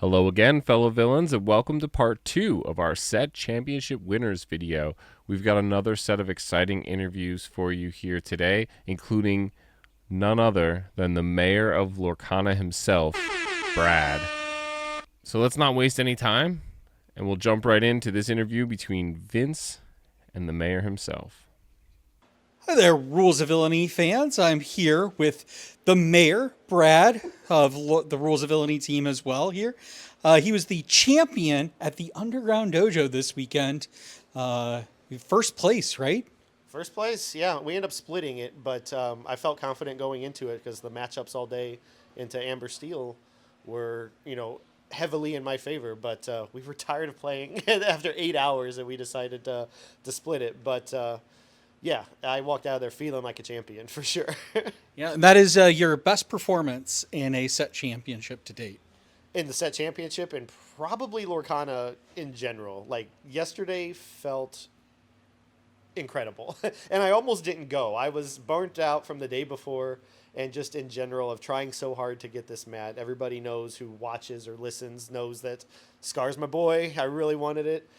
Hello again, fellow villains, and welcome to part 2 of our set championship winners video. We've got another set of exciting interviews for you here today, including none other than the mayor of Lorcana himself, Brad. So let's not waste any time, and we'll jump right into this interview between Vince and the mayor himself. Hi there, Rules of Villainy fans. I'm here with the mayor, Brad, of the Rules of Villainy team as well here. He was the champion at the Underground Dojo this weekend. First place, right? First place, yeah. We ended up splitting it, but I felt confident going into it because the matchups all day into Amber Steel were, heavily in my favor. But we were tired of playing after 8 hours, and we decided to split it. But yeah, I walked out of there feeling like a champion for sure. Yeah, and that is your best performance in a set championship to date. In the set championship and probably Lorcana in general. Like, yesterday felt incredible. And I almost didn't go. I was burnt out from the day before and just in general of trying so hard to get this mat. Everybody knows who watches or listens knows that Scar's my boy. I really wanted it.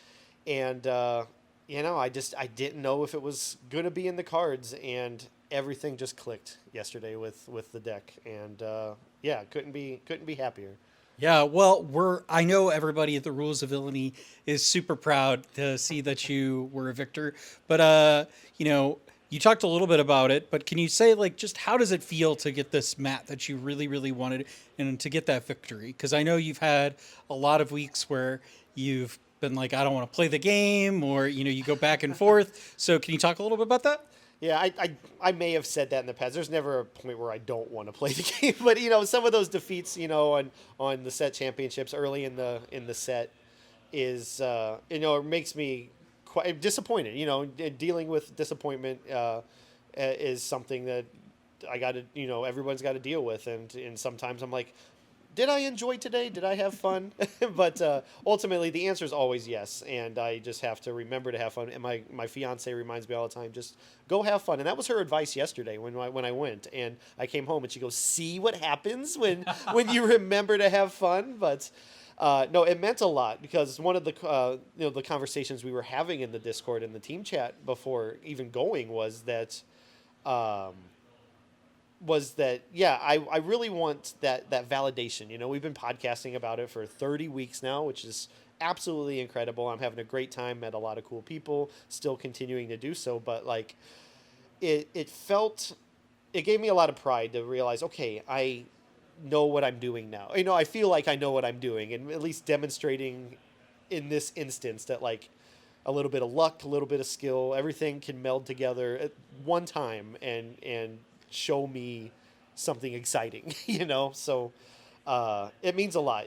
And, I didn't know if it was going to be in the cards, and everything just clicked yesterday with the deck. And, couldn't be happier. Yeah, well, I know everybody at the Rules of Villainy is super proud to see that you were a victor, but you talked a little bit about it, but can you say just how does it feel to get this mat that you really, really wanted and to get that victory? Because I know you've had a lot of weeks where you've been like, I don't want to play the game, or you go back and forth. So can you talk a little bit about that? Yeah, I may have said that in the past. There's never a point where I don't want to play the game, but some of those defeats, on the set championships early in the set is it makes me quite disappointed. Dealing with disappointment is something that I got to everyone's got to deal with, and sometimes I'm like, did I enjoy today? Did I have fun? But ultimately, the answer is always yes, and I just have to remember to have fun. And my fiance reminds me all the time, just go have fun. And that was her advice yesterday when I went, and I came home, and she goes, "See what happens when you remember to have fun." But no, it meant a lot because one of the the conversations we were having in the Discord and the team chat before even going was that. I really want that validation. We've been podcasting about it for 30 weeks now, which is absolutely incredible. I'm having a great time, met a lot of cool people, still continuing to do so. But it gave me a lot of pride to realize, okay, I know what I'm doing now. I feel like I know what I'm doing, and at least demonstrating in this instance that a little bit of luck, a little bit of skill, everything can meld together at one time and show me something exciting, so it means a lot.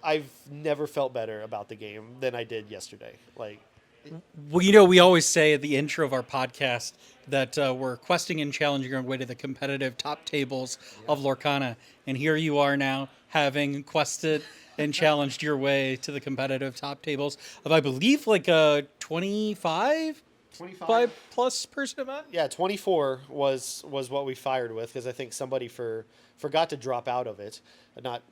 I've never felt better about the game than I did yesterday. Well, we always say at the intro of our podcast that we're questing and challenging our way to the competitive top tables of Lorcana, and here you are now having quested and challenged your way to the competitive top tables of, I believe, 25 plus person event? Yeah, 24 was what we fired with because I think somebody forgot to drop out of it.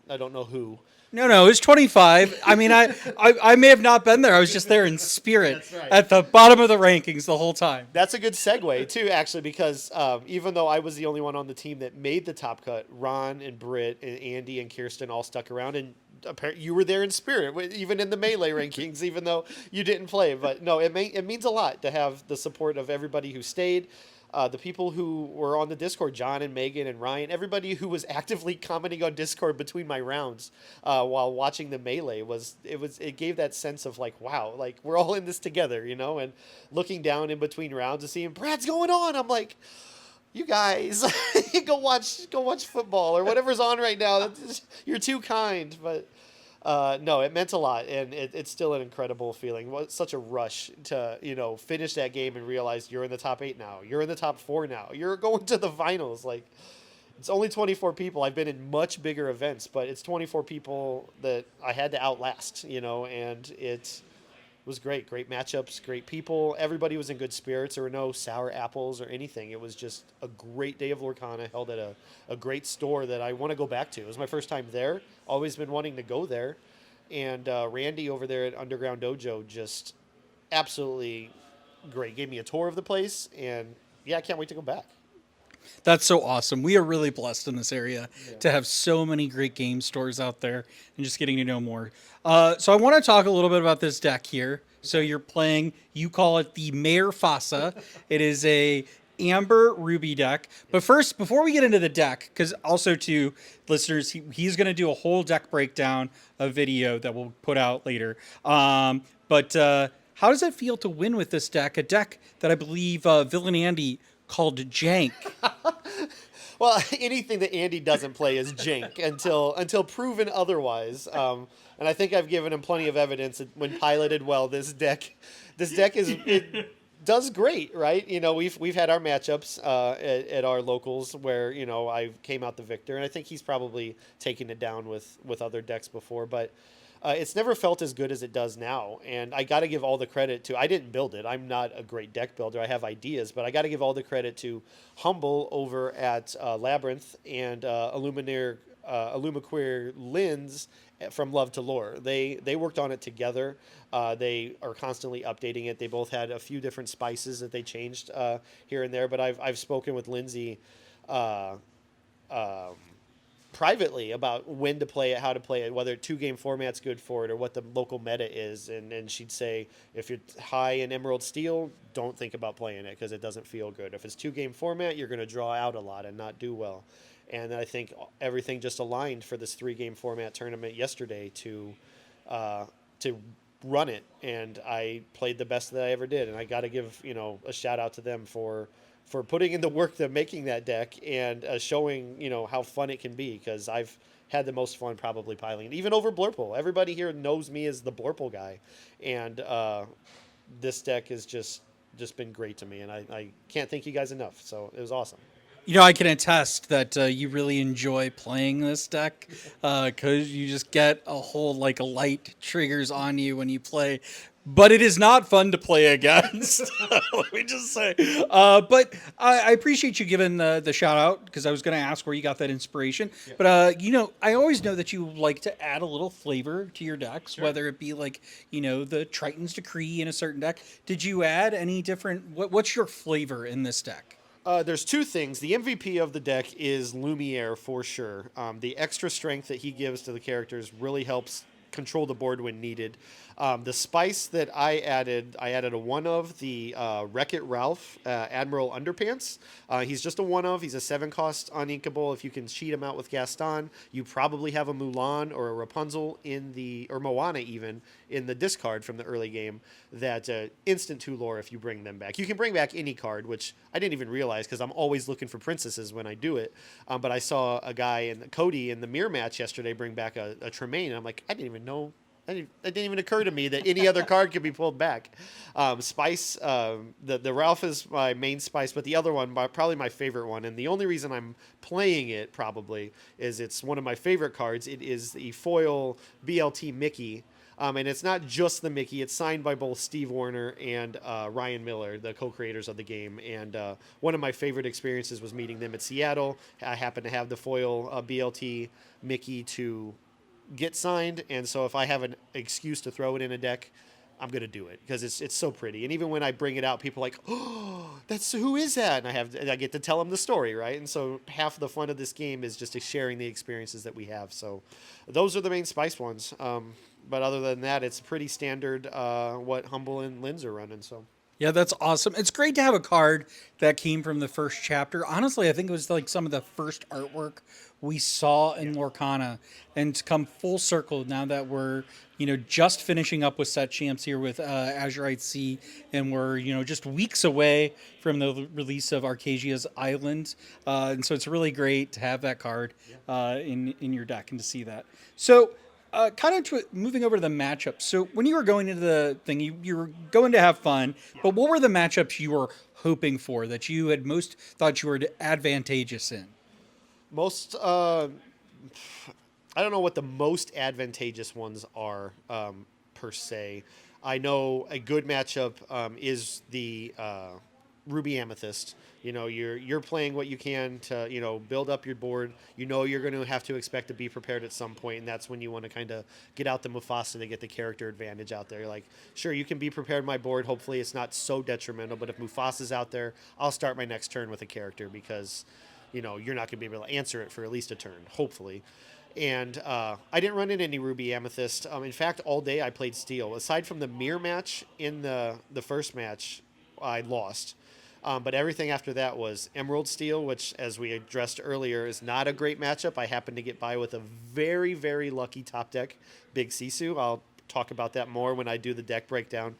I don't know who. No, it was 25. I mean, I may have not been there. I was just there in spirit. That's right. At the bottom of the rankings the whole time. That's a good segue, too, actually, because even though I was the only one on the team that made the top cut, Ron and Britt and Andy and Kirsten all stuck around, and apparently you were there in spirit, even in the Melee rankings, even though you didn't play. But no, it means a lot to have the support of everybody who stayed. The people who were on the Discord, John and Megan and Ryan, everybody who was actively commenting on Discord between my rounds while watching the Melee it gave that sense of wow, we're all in this together, and looking down in between rounds and seeing Brad's going on. I'm like, you guys, go watch football or whatever's on right now. You're too kind, but. No, it meant a lot, and it's still an incredible feeling. It was such a rush to, finish that game and realize you're in the top 8 now. You're in the top 4 now. You're going to the finals. It's only 24 people. I've been in much bigger events, but it's 24 people that I had to outlast, and was great. Great matchups, great people. Everybody was in good spirits. There were no sour apples or anything. It was just a great day of Lorcana held at a great store that I want to go back to. It was my first time there. Always been wanting to go there. And Randy over there at Underground Dojo just absolutely great. Gave me a tour of the place. And yeah, I can't wait to go back. That's so awesome. We are really blessed in this area to have so many great game stores out there and just getting to know more. So I want to talk a little bit about this deck here. So you're playing, you call it the Mayor Fasa. It is a Amber Ruby deck. But first, before we get into the deck, because also to listeners, he's going to do a whole deck breakdown, a video that we'll put out later. But how does it feel to win with this deck? A deck that I believe Villain Andy called Jank. Well, anything that Andy doesn't play is jank until proven otherwise. And I think I've given him plenty of evidence that when piloted well. This deck it does great, right? You know, we've had our matchups at our locals where I came out the victor, and I think he's probably taken it down with other decks before, but. It's never felt as good as it does now, and I got to give all the credit to. I didn't build it. I'm not a great deck builder. I have ideas, but I got to give all the credit to Humble over at Labyrinth and Illumiqueer Lens from Love to Lore. They worked on it together. They are constantly updating it. They both had a few different spices that they changed here and there, but I've spoken with Lindsay. Privately about when to play it, how to play it, whether 2-game format's good for it or what the local meta is. And she'd say, if you're high in Emerald Steel, don't think about playing it because it doesn't feel good. If it's 2-game format, you're going to draw out a lot and not do well. And I think everything just aligned for this 3-game format tournament yesterday to run it. And I played the best that I ever did. And I got to give, a shout out to them for putting in the work to making that deck and showing, how fun it can be, because I've had the most fun probably piling it, even over Blurple. Everybody here knows me as the Blurple guy, and this deck has just been great to me, and I can't thank you guys enough. So it was awesome. I can attest that you really enjoy playing this deck because you just get a whole light triggers on you when you play. But it is not fun to play against. Let me just say. But I appreciate you giving the shout out because I was going to ask where you got that inspiration. Yeah. But I always know that you like to add a little flavor to your decks, sure. Whether it be the Triton's Decree in a certain deck. Did you add any different? What's your flavor in this deck? There's two things. The MVP of the deck is Lumiere for sure. The extra strength that he gives to the characters really helps control the board when needed. The spice that I added a one of the Wreck-It Ralph Admiral Underpants. He's just a one of. He's a 7-cost uninkable. If you can cheat him out with Gaston, you probably have a Mulan or a Rapunzel or Moana even in the discard from the early game. That instant 2 lore if you bring them back. You can bring back any card, which I didn't even realize because I'm always looking for princesses when I do it. But I saw a guy in Codey in the mirror match yesterday bring back a Tremaine, and I'm like, I didn't even know. It didn't even occur to me that any other card could be pulled back. Spice, the Ralph is my main spice, but the other one, probably my favorite one, and the only reason I'm playing it probably is it's one of my favorite cards. It is the foil BLT Mickey, and it's not just the Mickey. It's signed by both Steve Warner and Ryan Miller, the co-creators of the game, and one of my favorite experiences was meeting them at Seattle. I happened to have the foil BLT Mickey to get signed, and so if I have an excuse to throw it in a deck, I'm gonna do it because it's so pretty. And even when I bring it out, people are like, oh, who is that? And I get to tell them the story, right? And so half of the fun of this game is just sharing the experiences that we have. So those are the main spice ones. But other than that, it's pretty standard what Humble and Linz are running. So. Yeah, that's awesome. It's great to have a card that came from the first chapter. Honestly, I think it was some of the first artwork we saw in Lorcana, and to come full circle now that we're, just finishing up with set champs here with Azurite Sea, and we're, just weeks away from the release of Arcasia's Island. And so it's really great to have that card in your deck and to see that. So moving over to the matchups. So when you were going into the thing, you were going to have fun, but what were the matchups you were hoping for that you had most thought you were advantageous in? I don't know what the most advantageous ones are per se. I know a good matchup is the Ruby Amethyst. You're playing what you can to build up your board. You're going to have to expect to be prepared at some point, and that's when you want to kind of get out the Mufasa to get the character advantage out there. Like, sure, you can be prepared my board. Hopefully, it's not so detrimental. But if Mufasa's out there, I'll start my next turn with a character because you're not going to be able to answer it for at least a turn. Hopefully. And I didn't run into any Ruby Amethyst. In fact, all day I played Steel. Aside from the mirror match in the first match, I lost. But everything after that was Emerald Steel, which, as we addressed earlier, is not a great matchup. I happened to get by with a very, very lucky top deck, Big Sisu. I'll talk about that more when I do the deck breakdown.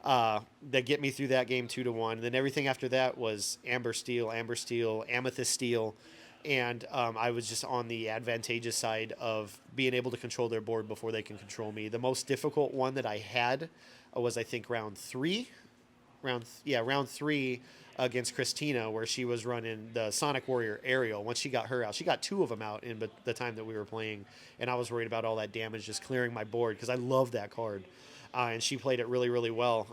That get me through that game 2-1. And then everything after that was Amber Steel, Amethyst Steel. And I was just on the advantageous side of being able to control their board before they can control me. The most difficult one that I had was, I think, round three against Christina, where she was running the Sonic Warrior Aerial. Once she got her out, she got two of them out in the time that we were playing, and I was worried about all that damage just clearing my board because I love that card. And she played it really, really well.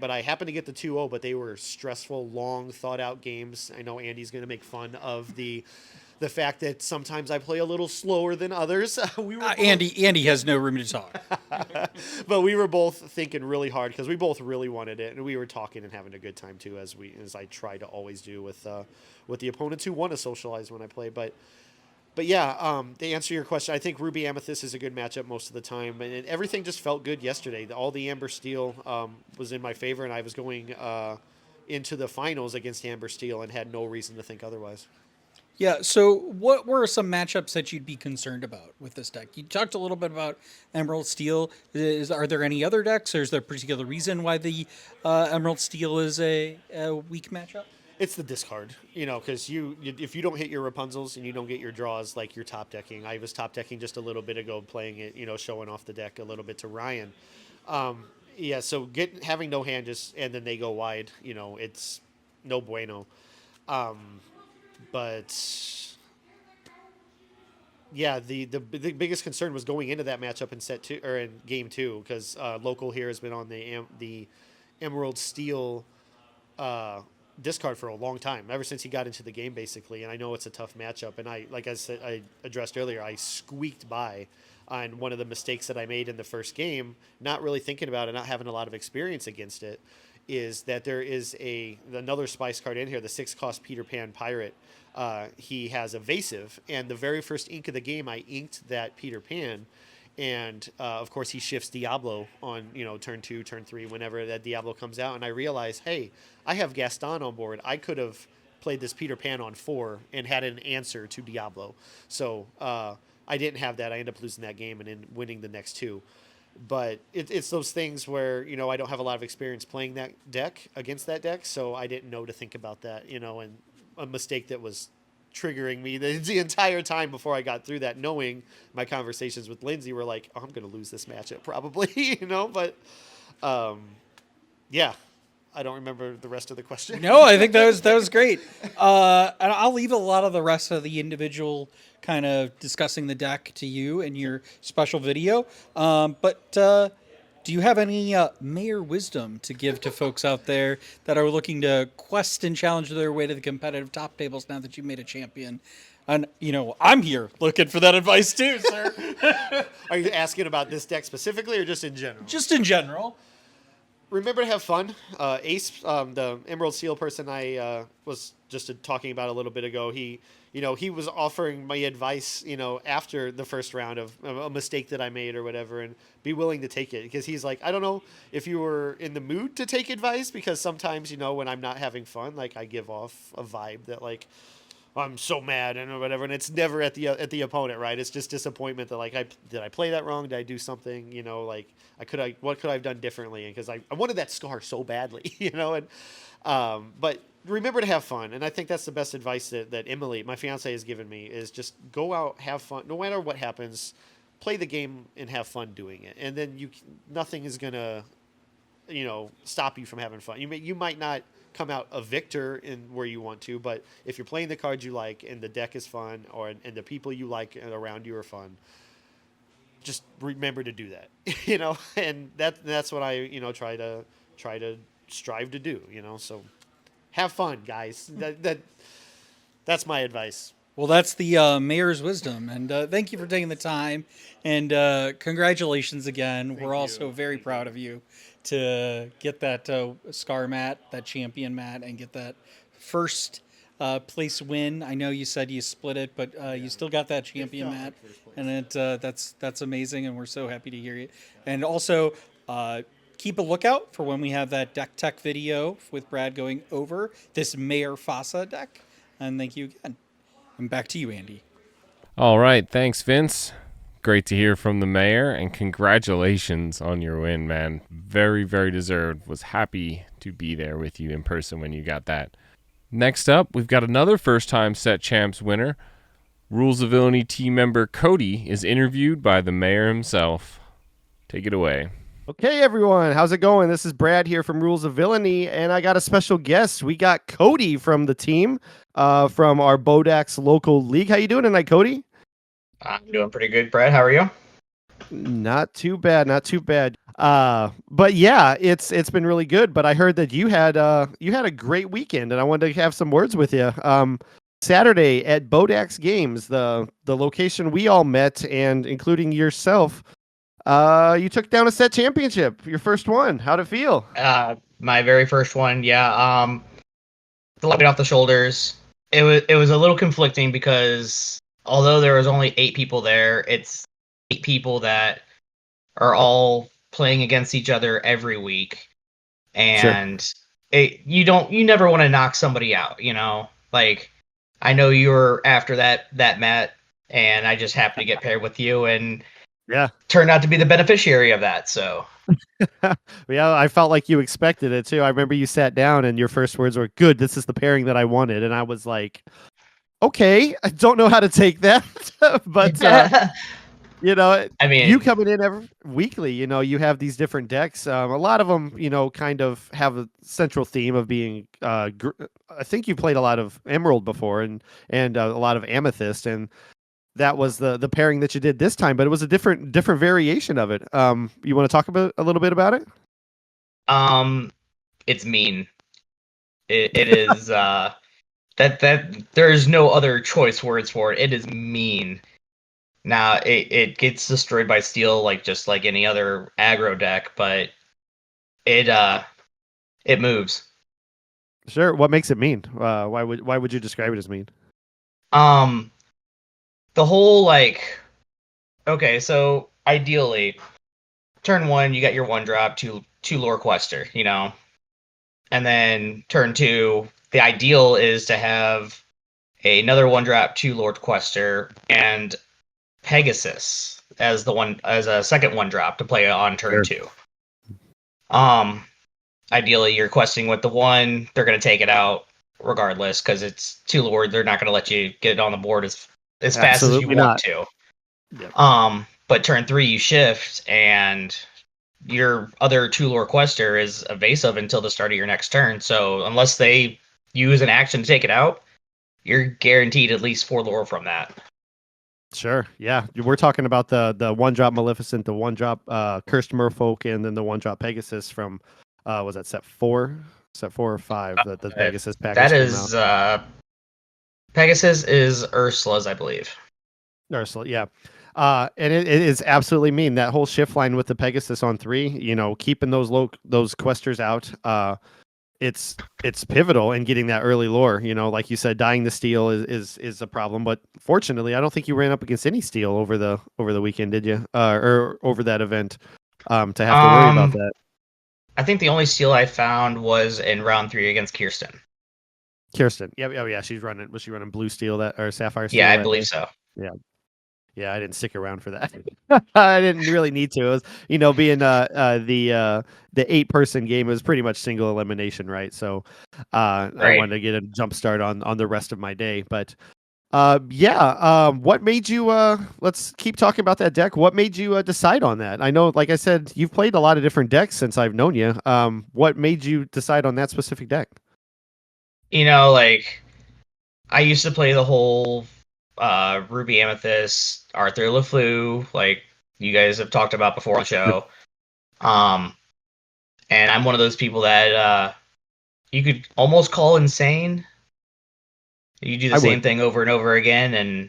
But I happened to get the 2-0, but they were stressful, long, thought-out games. I know Andy's going to make fun of the fact that sometimes I play a little slower than others. Andy has no room to talk. But we were both thinking really hard because we both really wanted it, and we were talking and having a good time too, as I try to always do with the opponents who want to socialize when I play. But yeah, to answer your question, I think Ruby Amethyst is a good matchup most of the time, and everything just felt good yesterday. All the Amber Steel was in my favor, and I was going into the finals against Amber Steel and had no reason to think otherwise. Yeah, so what were some matchups that you'd be concerned about with this deck? You talked a little bit about Emerald Steel. Are there any other decks, or is there a particular reason why the Emerald Steel is a weak matchup? It's the discard, because if you don't hit your Rapunzels and you don't get your draws, like you're top decking. I was top decking just a little bit ago, playing it, showing off the deck a little bit to Ryan. Yeah, so having no hand and then they go wide, it's no bueno. But yeah, the biggest concern was going into that matchup in set two or in game two, because local here has been on the Emerald Steel discard for a long time, ever since he got into the game, basically. And I know it's a tough matchup, and I said, I addressed earlier, I squeaked by on one of the mistakes that I made in the first game, not really thinking about it, not having a lot of experience against it, is that there is another spice card in here, the 6-cost Peter Pan Pirate. He has Evasive, and the very first ink of the game, I inked that Peter Pan, and of course he shifts Diablo on turn 2, turn 3, whenever that Diablo comes out, and I realized, hey, I have Gaston on board. I could have played this Peter Pan on 4 and had an answer to Diablo. So I didn't have that. I ended up losing that game and then winning the next 2. But it's those things where, I don't have a lot of experience playing that deck against that deck, so I didn't know to think about that, and a mistake that was triggering me the entire time before I got through that, knowing my conversations with Lindsay were like, oh, I'm going to lose this matchup probably, but yeah. I don't remember the rest of the question. No, I think that was great. And I'll leave a lot of the rest of the individual kind of discussing the deck to you in your special video. But do you have any mayor wisdom to give to folks out there that are looking to quest and challenge their way to the competitive top tables now that you've made a champion? And, I'm here looking for that advice too, sir. Are you asking about this deck specifically or just in general? Just in general. Remember to have fun. Ace, the Emerald Steel person I was just talking about a little bit ago, he was offering my advice, after the first round of a mistake that I made or whatever, and be willing to take it, because he's like, I don't know if you were in the mood to take advice, because sometimes, when I'm not having fun, like I give off a vibe that like, I'm so mad and whatever, and it's never at the opponent, right? It's just disappointment that like, did I play that wrong? Did I do something? Like what could I have done differently? Because I wanted that scar so badly, and but remember to have fun, and I think that's the best advice that Emily, my fiance, has given me, is just go out, have fun, no matter what happens, play the game and have fun doing it, and then nothing is gonna stop you from having fun. You might not come out a victor in where you want to, but if you're playing the cards you like and the deck is fun, and the people you like around you are fun, just remember to do that, you know, and that's what I, you know, try to strive to do, you know. So have fun, guys. That's my advice. Well, that's the mayor's wisdom, and thank you for taking the time, and congratulations again. We're also very proud of you to get that scar mat, that champion mat, and get that first place win. I know you said you split it, but you still got that champion mat, and that's amazing, and we're so happy to hear it. And also, keep a lookout for when we have that deck tech video with Brad going over this Mayor Fasa deck. And thank you again. And back to you, Andy. All right. Thanks, Vince. Great to hear from the mayor, and congratulations on your win, man. Very, very deserved. Was happy to be there with you in person when you got that. Next up, we've got another first-time Set Champs winner. Rules of Villainy team member Codey is interviewed by the mayor himself. Take it away. Okay, everyone, how's it going? This is Brad here from Rules of Villainy, and I got a special guest. We got Codey from the team, from our Bodax local league. How you doing tonight, Codey? I'm doing pretty good, Brad. How are you? Not too bad, not too bad. But yeah, it's been really good. But I heard that you had a great weekend, and I wanted to have some words with you. Saturday at Bodax Games, the location we all met, and including yourself. You took down a set championship, your first one. How'd it feel? My very first one, yeah. The light off the shoulders. It was a little conflicting because although there was only 8 people there, it's 8 people that are all playing against each other every week, and you never want to knock somebody out, you know. Like, I know you were after that Matt, and I just happened to get paired with you, and Yeah. turned out to be the beneficiary of that. So Yeah, I felt like you expected it too. I remember you sat down and your first words were, "Good, this is the pairing that I wanted." And I was like, "Okay, I don't know how to take that." But you know, I mean, you coming in every weekly, you know, you have these different decks. A lot of them, you know, kind of have a central theme of being. I think you played a lot of Emerald before, and a lot of Amethyst, and that was the pairing that you did this time. But it was a different variation of it. You want to talk about a little bit about it? it's mean. It is that there's no other choice words for it. It is mean. Now it gets destroyed by steel just like any other aggro deck, but it moves. Sure. What makes it mean? Why would you describe it as mean? The whole okay, so ideally, turn 1 you got your 1-drop, 2 lore quester, you know, and then turn 2 the ideal is to have another 1-drop, 2 lore quester, and Pegasus as a second 1-drop to play on turn 2. Ideally, you're questing with the 1. They're going to take it out regardless because it's 2 lore. They're not going to let you get it on the board as fast as you want to. Yep. But turn 3, you shift, and your other 2 lore quester is evasive until the start of your next turn. So unless they use an action to take it out, you're guaranteed at least 4 lore from that. Sure. Yeah. We're talking about the 1-drop Maleficent, the 1-drop Cursed Merfolk, and then the 1-drop Pegasus from was that set 4? Set 4 or 5? The Pegasus package. That is Pegasus is Ursula's, I believe. Ursula, yeah. And it is absolutely mean. That whole shift line with the Pegasus on 3, you know, keeping those questers out. It's pivotal in getting that early lore. You know, like you said, dying the steel is a problem. But fortunately, I don't think you ran up against any steel over the weekend, did you? Or over that event, to have to worry about that. I think the only steal I found was in round 3 against Kirsten. Yeah, oh yeah, she's running. Was she running blue steel or sapphire steel? Yeah, I believe so. Yeah, I didn't stick around for that. I didn't really need to. It was, you know, being the 8-person game, it was pretty much single elimination, right? So I wanted to get a jump start on the rest of my day. But what made you? Let's keep talking about that deck. What made you decide on that? I know, like I said, you've played a lot of different decks since I've known you. What made you decide on that specific deck? You know, I used to play the whole Ruby Amethyst, Arthur LeFleur, you guys have talked about before on the show. And I'm one of those people that you could almost call insane. You do the I same would. thing over and over again and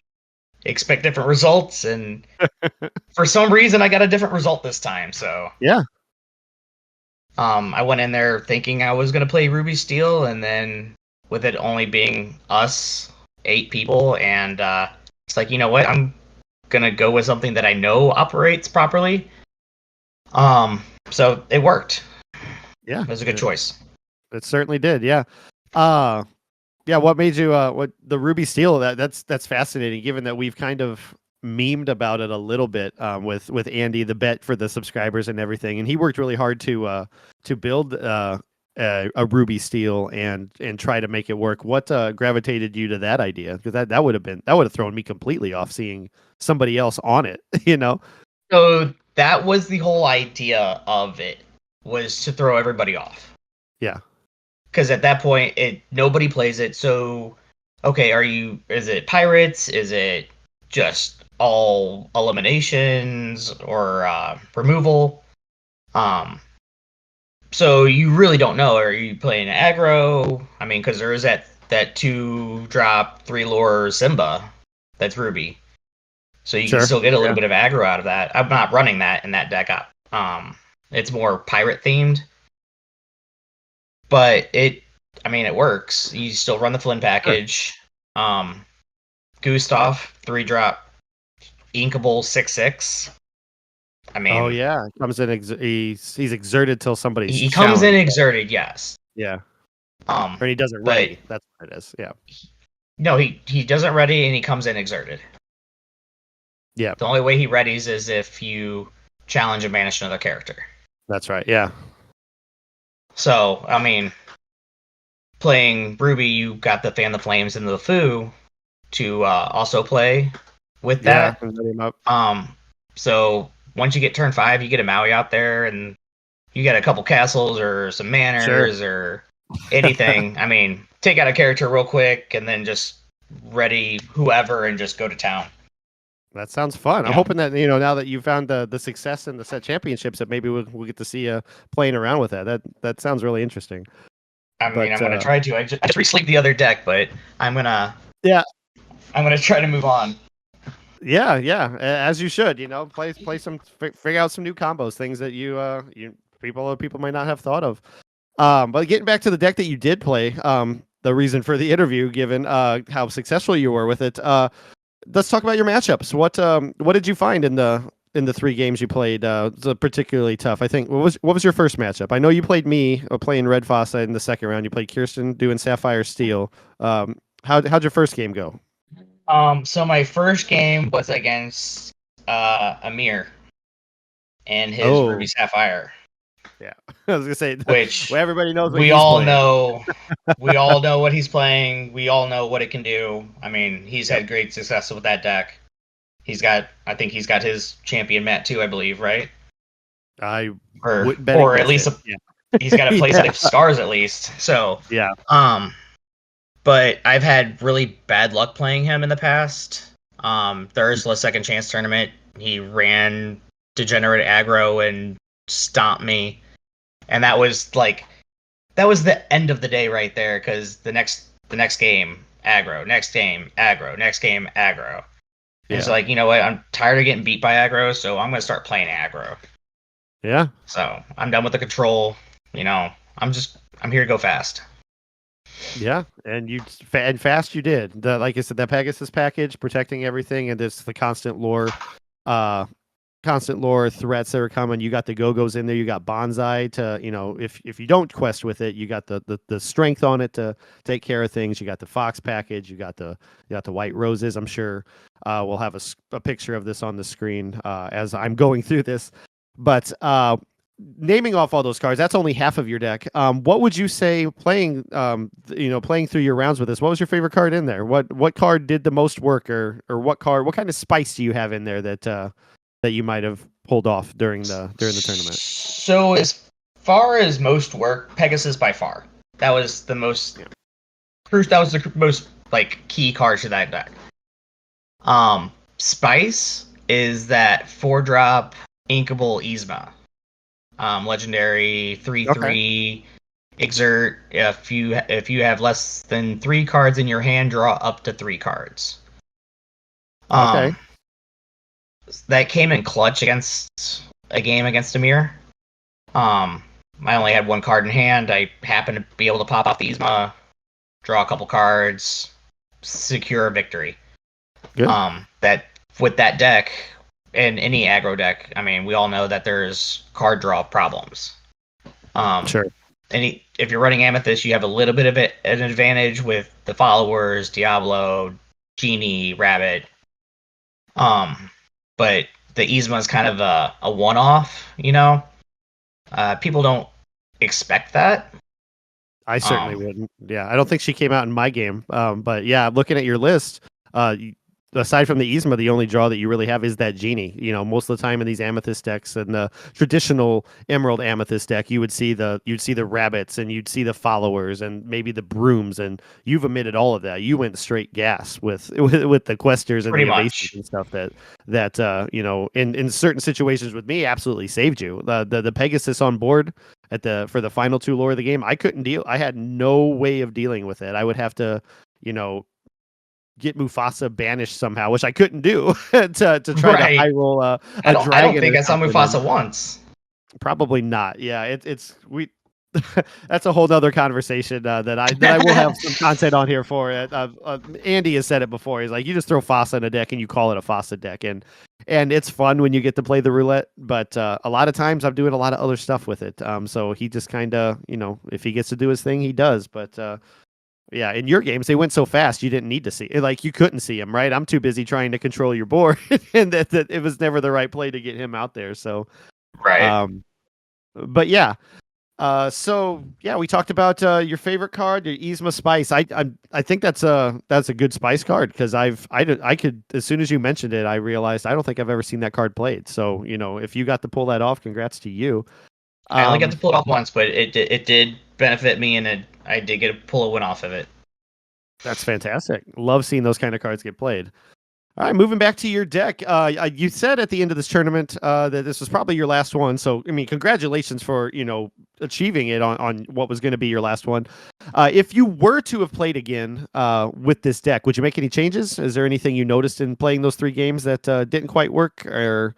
expect different results, and for some reason I got a different result this time. So Yeah. I went in there thinking I was gonna play Ruby Steel, and then with it only being us 8 people, and it's like, you know what, I'm gonna go with something that I know operates properly. So it worked. Yeah. It was a good choice. It certainly did. Yeah. Yeah. What made you? What the Ruby Steel? That's fascinating. Given that we've kind of memed about it a little bit with Andy, the bet for the subscribers and everything, and he worked really hard to build a Ruby Steel and try to make it work. What gravitated you to that idea? Because that would have thrown me completely off seeing somebody else on it. You know? So that was the whole idea of it, was to throw everybody off. Yeah. Because at that point, nobody plays it. So, okay, is it pirates? Is it just all eliminations or removal? So you really don't know. Are you playing aggro? I mean, because there is that 2-drop 3 lore Simba that's Ruby. So you can Sure. still get a little Yeah. bit of aggro out of that. I'm not running that in that deck up. It's more pirate themed, but it works. You still run the Flynn package. Gustav 3-drop inkable 6/6. I mean, Oh yeah, comes in. He's exerted till somebody's he comes in challenged. exerted, yes. Yeah. Or he does it But ready. That's what it is. Yeah. no, he doesn't ready, and he comes in exerted. Yeah. The only way he readies is if you challenge and banish another character. That's right. Yeah. So, I mean, playing Ruby, you got the Fan the Flames and the Foo to also play with that. Yeah. Let him up. So once you get turn 5, you get a Maui out there, and you get a couple castles or some manors or anything. I mean, take out a character real quick and then just ready whoever and just go to town. That sounds fun. I'm Yeah. hoping that now that you found the success in the set championships, that maybe we'll get to see you playing around with that. That sounds really interesting. I mean, But, I'm gonna try to. I just re-sleep the other deck, but I'm gonna try to move on. Yeah, as you should. Play some, figure out some new combos, things that people might not have thought of. But getting back to the deck that you did play, the reason for the interview, given how successful you were with it, let's talk about your matchups. What did you find in the 3 games you played? Was particularly tough. I think what was your first matchup? I know you played me playing Red Fossa in the second round. You played Kirsten doing Sapphire Steel. How'd your first game go? So my first game was against Amir and his Ruby Sapphire. Yeah, I was gonna say, which well, everybody knows. We all know what he's playing. We all know what it can do. I mean, he's had great success with that deck. I think he's got his champion mat too, I believe, right? Or at least he's got a place of scars at least. So yeah. But I've had really bad luck playing him in the past. There's a second chance tournament. He ran degenerate aggro and stomped me, and that was the end of the day right there. Because the next game aggro, next game aggro, next game aggro. Yeah. It's like, you know what? I'm tired of getting beat by aggro, so I'm gonna start playing aggro. Yeah. So I'm done with the control. I'm here to go fast. Yeah, and fast you did. Like I said, that Pegasus package, protecting everything, and this the constant lore threats that are coming. You got the Go-Go's in there. You got Bonsai to, if you don't quest with it, you got the strength on it to take care of things. You got the Fox package. You got the White Roses. I'm sure we'll have a picture of this on the screen as I'm going through this. But naming off all those cards, that's only half of your deck. What would you say playing through your rounds with this? What was your favorite card in there? What card did the most work, or what kind of spice do you have in there that you might have pulled off during the tournament? So as far as most work, Pegasus by far. That was the most. That was the most key card to that deck. Spice. is that 4-drop Inkable Yzma. Legendary 3/3 exert. If you have less than 3 cards in your hand, draw up to 3 cards. Okay. That came in clutch against a game against Amir. I only had 1 card in hand. I happened to be able to pop off the Yzma, draw a couple cards, secure a victory. Good. That with that deck and any aggro deck, I mean, we all know that there's card draw problems. Sure. If you're running Amethyst, you have a little bit of an advantage with the followers, Diablo, Genie, Rabbit. But the Yzma is kind of a one-off, you know? People don't expect that. I certainly wouldn't. Yeah, I don't think she came out in my game. But yeah, looking at your list, aside from the Yzma, the only draw that you really have is that Genie. You know, most of the time in these Amethyst decks and the traditional Emerald Amethyst deck, you'd see the rabbits and you'd see the followers and maybe the brooms, and you've omitted all of that. You went straight gas with the questers and Pretty the much. evasives and stuff that you know, in certain situations with me absolutely saved you. The Pegasus on board for the final 2 lore of the game, I couldn't deal. I had no way of dealing with it. I would have to, you know, get Mufasa banished somehow, which I couldn't do to try to high roll a dragon. I don't think I saw something. Mufasa once. Probably not. Yeah, it's we. That's a whole other conversation that I will have some content on here for it. Andy has said it before. He's like, you just throw Fasa in a deck and you call it a Fasa deck, and it's fun when you get to play the roulette. But a lot of times I'm doing a lot of other stuff with it. So he just kind of, you know, if he gets to do his thing, he does. But yeah, in your games they went so fast you didn't need to see, like, you couldn't see him, right? I'm too busy trying to control your board, and that it was never the right play to get him out there. So right. But yeah. So yeah, we talked about your favorite card, your Yzma Spice. I think that's a good Spice card, because I could, as soon as you mentioned it, I realized I don't think I've ever seen that card played. So, you know, if you got to pull that off, congrats to you. I only got to pull it off once, but it did benefit me, and I did get to pull a win off of it. That's fantastic. Love seeing those kind of cards get played. All right, moving back to your deck. You said at the end of this tournament that this was probably your last one. So, I mean, congratulations for, you know, achieving it on what was going to be your last one. If you were to have played again with this deck, would you make any changes? Is there anything you noticed in playing those 3 games that didn't quite work, or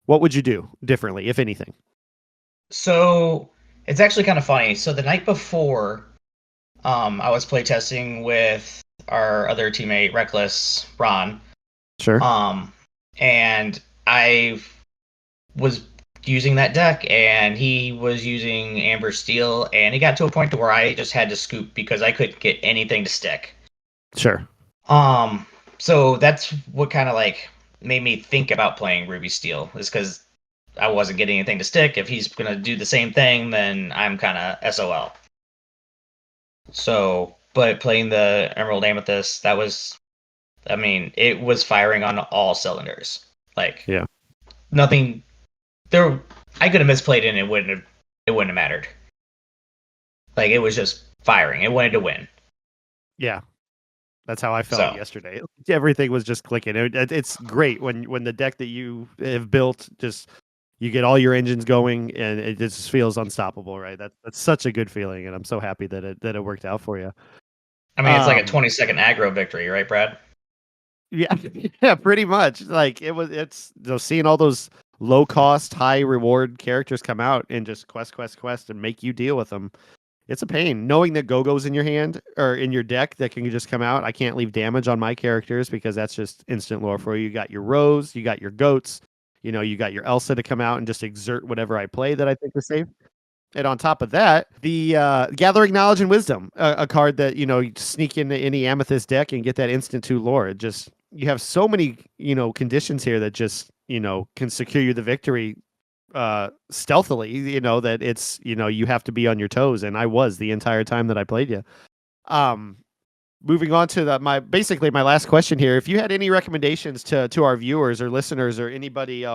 what would you do differently, if anything? So it's actually kind of funny. So the night before, I was playtesting with our other teammate, Reckless Ron. Sure. And I was using that deck, and he was using Amber Steel, and it got to a point to where I just had to scoop because I couldn't get anything to stick. Sure. So that's what kind of like made me think about playing Ruby Steel, is because I wasn't getting anything to stick. If he's gonna do the same thing, then I'm kind of SOL. So, but playing the Emerald Amethyst, that was, I mean, it was firing on all cylinders. Like, yeah, nothing there. I could have misplayed it, and it wouldn't have mattered. Like, it was just firing. It wanted to win. Yeah, that's how I felt yesterday. Everything was just clicking. It's great when the deck that you have built, just you get all your engines going, and it just feels unstoppable, right? That's such a good feeling, and I'm so happy that it worked out for you. I mean, it's like a 20-second aggro victory, right, Brad? Yeah, yeah, pretty much. Like it's seeing all those low cost, high reward characters come out and just quest and make you deal with them. It's a pain knowing that Go-Go's in your hand or in your deck that can just come out. I can't leave damage on my characters because that's just instant lore for you. You got your Rose, you got your goats, you know, you got your Elsa to come out and just exert whatever I play that I think is safe. And on top of that, the Gathering Knowledge and Wisdom, a card that, you know, you sneak into any Amethyst deck and get that instant 2 lore. It just, you have so many, you know, conditions here that just, you know, can secure you the victory stealthily, you know, that it's, you know, you have to be on your toes. And I was the entire time that I played you. Moving on to my last question here. If you had any recommendations to our viewers or listeners or anybody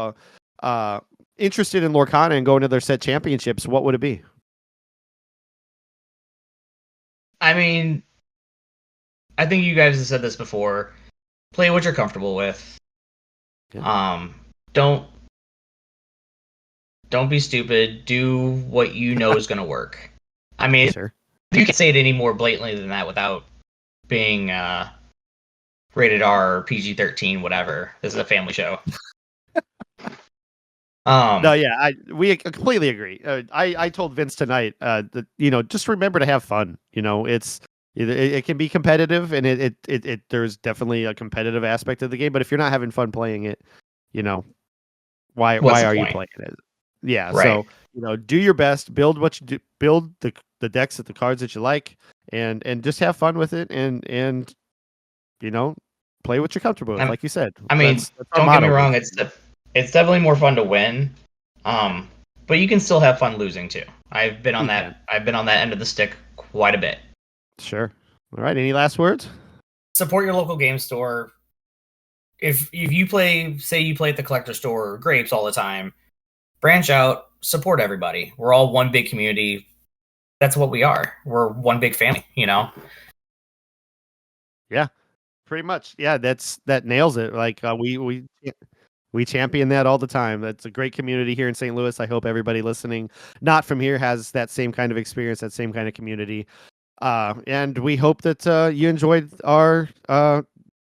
interested in Lorcana and going to their set championships, what would it be? I mean, I think you guys have said this before. Play what you're comfortable with. Um, don't don't be stupid. Do what you know is going to work. I mean, Sure. you can say it any more blatantly than that without being rated R or PG-13, whatever. This is a family show. No, yeah, we completely agree. I told Vince tonight that just remember to have fun. It can be competitive, and there's definitely a competitive aspect of the game. But if you're not having fun playing it, you know why What's why the are you point? playing it? Yeah, Right. so do your best, build what you do, build the decks of the cards that you like, and just have fun with it, and you know play what you're comfortable with. And Like you said, I mean, that's our don't get me motto, wrong. basically. It's definitely more fun to win, but you can still have fun losing too. I've been on You can. that. I've been on that end of the stick quite a bit. Sure. All right. Any last words? Support your local game store. If you say you play at the collector store or Grapes all the time, branch out, support everybody. We're all one big community. That's what we are. We're one big family, Yeah, pretty much. Yeah, that nails it. Like we champion that all the time. That's a great community here in St. Louis. I hope everybody listening, not from here, has that same kind of experience, that same kind of community. And we hope that you enjoyed our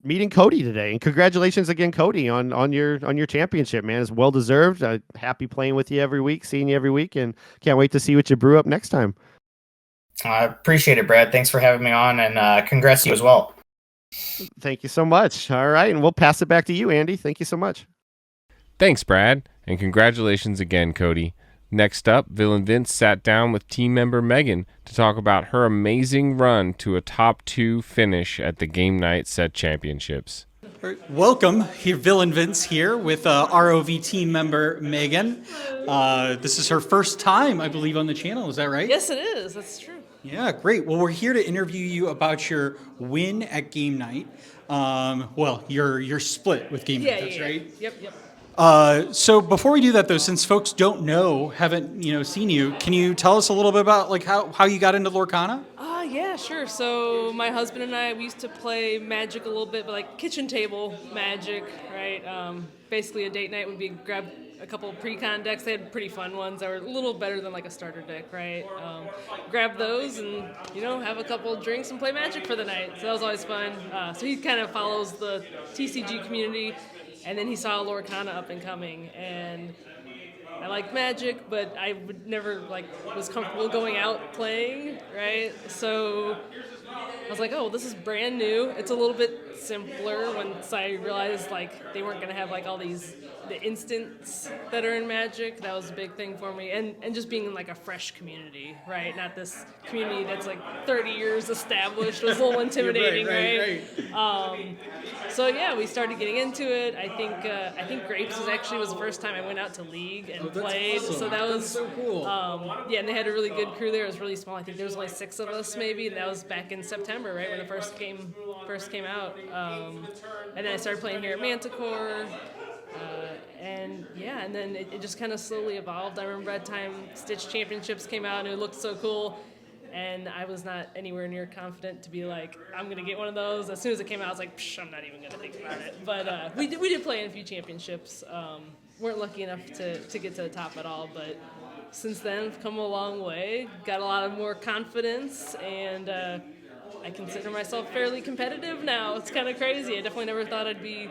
meeting Codey today. And congratulations again, Codey, on your championship, man. It's well deserved. Happy playing with you every week, seeing you every week, and can't wait to see what you brew up next time. I appreciate it, Brad. Thanks for having me on, and congrats to you as well. Thank you so much. All right, and we'll pass it back to you, Andy. Thank you so much. Thanks, Brad, and congratulations again, Codey. Next up, Villain Vince sat down with team member Megan to talk about her amazing run to a top 2 finish at the Game Night Set Championships. Welcome, here, Villain Vince here with ROV team member Megan. This is her first time, I believe, on the channel. Is that right? Yes, it is. That's true. Yeah, great. Well, we're here to interview you about your win at Game Night. Your split with Game Night. That's right. Yep. So before we do that, though, since folks haven't seen you, can you tell us a little bit about like how you got into Lorcana? Yeah, sure. So my husband and I, we used to play Magic a little bit, but like kitchen table Magic, right? Basically, a date night would be grab a couple of pre-con decks. They had pretty fun ones that were a little better than like a starter deck, right? Grab those and have a couple of drinks and play Magic for the night. So that was always fun. So he kind of follows the TCG community, and then he saw Lorcana up and coming, and I like Magic, but I would never was comfortable going out playing, right? So I was like, oh, this is brand new. It's a little bit simpler once I realized they weren't gonna have all the instants that are in Magic. That was a big thing for me, and just being in a fresh community, right? Not this community that's 30 years established was a little intimidating, right? So yeah, we started getting into it. I think Grapes was the first time I went out to League and played. awesome. So that was That's so cool. Yeah, and they had a really good crew there. It was really small. I think there was only 6 of us maybe, and that was back in September, right when it first came out. And then I started playing here at Manticore. And then it just kind of slowly evolved. I remember at time Stitch Championships came out and it looked so cool. And I was not anywhere near confident to be I'm going to get one of those. As soon as it came out, I was like, psh, I'm not even going to think about it. But we did play in a few championships. Weren't lucky enough to get to the top at all. But since then, I've come a long way. Got a lot of more confidence. And I consider myself fairly competitive now. It's kind of crazy. I definitely never thought I'd be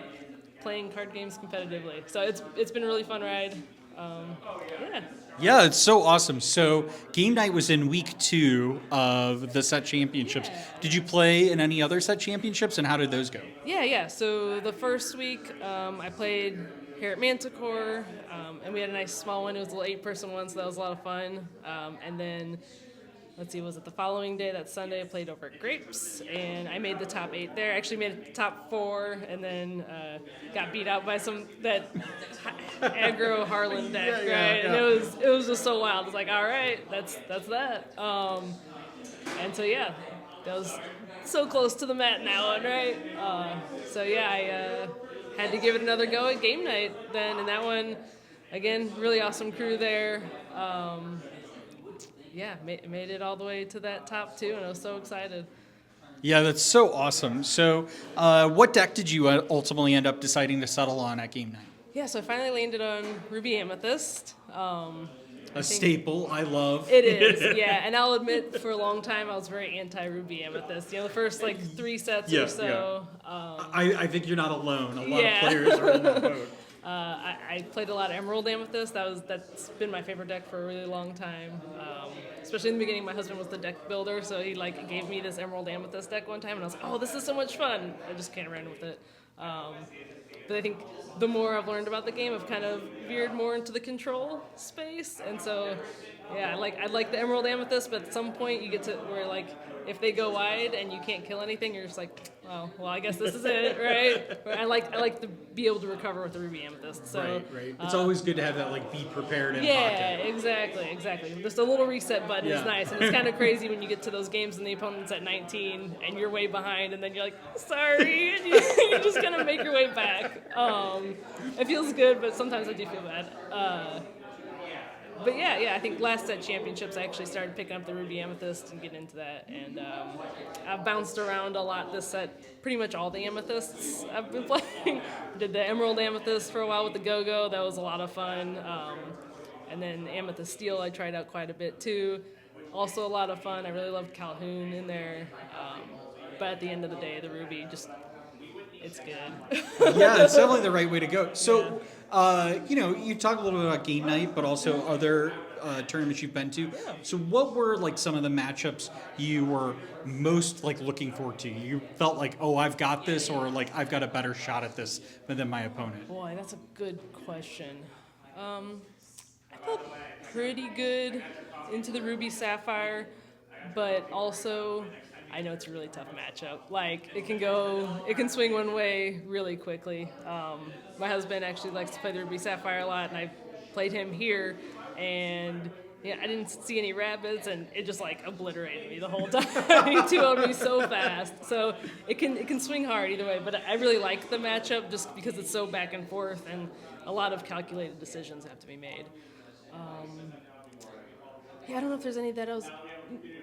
playing card games competitively. So it's been a really fun ride. Yeah. Yeah, it's so awesome. So Game Night was in week 2 of the set championships. Did you play in any other set championships, and how did those go? Yeah. So the first week, I played here at Manticore, and we had a nice small one. It was a little 8-person one, so that was a lot of fun. And then, let's see, was it the following day, that Sunday, I played over at Grapes, and I made the top 8 there. I actually made it the top 4, and then got beat out by that aggro Harlan deck, right? Yeah. And it was just so wild. It's like, all right, that's that. And so yeah, that was so close to the mat now, right? I had to give it another go at Game Night then, and that one, again, really awesome crew there. Made it all the way to that top 2, and I was so excited. Yeah, that's so awesome. So, what deck did you ultimately end up deciding to settle on at game night? Yeah, so I finally landed on Ruby Amethyst. A staple I love. It is, yeah. And I'll admit, for a long time, I was very anti-Ruby Amethyst. The first, 3 sets or so. I think you're not alone. A lot Yeah. of players are in that boat. I played a lot of Emerald Amethyst. That's been my favorite deck for a really long time. Especially in the beginning, my husband was the deck builder, so he gave me this Emerald Amethyst deck one time, and I was like, oh, this is so much fun. I just can't run with it. But I think the more I've learned about the game, I've kind of veered more into the control space, and so yeah, I like the Emerald Amethyst, but at some point you get to where if they go wide and you can't kill anything, you're just like, oh, well, I guess this is it, right? I like to be able to recover with the Ruby Amethyst. So, Right. It's always good to have that be prepared in yeah, pocket. exactly. Just a little reset button is nice, and it's kind of crazy when you get to those games and the opponent's at 19 and you're way behind, and then you're like, sorry, and you just kind of make your way back. It feels good, but sometimes I do feel bad. But yeah, I think last set championships I actually started picking up the Ruby Amethyst and getting into that, and I've bounced around a lot this set. Pretty much all the Amethysts I've been playing. Did the Emerald Amethyst for a while with the Go-Go, that was a lot of fun. And then Amethyst Steel I tried out quite a bit too. Also a lot of fun. I really loved Calhoun in there. But at the end of the day, the Ruby it's good. Yeah, it's definitely the right way to go. So, you talk a little bit about game night, but also other tournaments you've been to. Yeah. So, what were some of the matchups you were most looking forward to? You felt like, oh, I've got this, or I've got a better shot at this than my opponent. Boy, that's a good question. I felt pretty good into the Ruby Sapphire, but also I know it's a really tough matchup. It can swing one way really quickly. My husband actually likes to play the Ruby Sapphire a lot, and I played him here, and I didn't see any rabbits, and it just obliterated me the whole time. He 2-0'd me so fast. So it can swing hard either way, but I really like the matchup just because it's so back and forth, and a lot of calculated decisions have to be made. I don't know if there's any that I was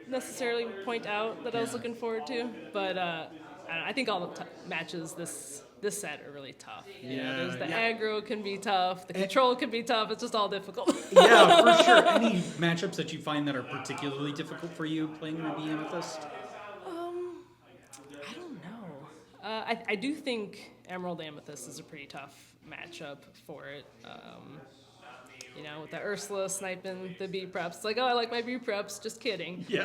necessarily point out that I was looking forward to, but I think all the matches this set are really tough. There's the aggro can be tough, the control can be tough. It's just all difficult. Yeah, for sure. Any matchups that you find that are particularly difficult for you playing Ruby Amethyst? I don't know. I do think Emerald Amethyst is a pretty tough matchup for it. With the Ursula sniping the B preps. It's I like my B preps. Just kidding. Yeah.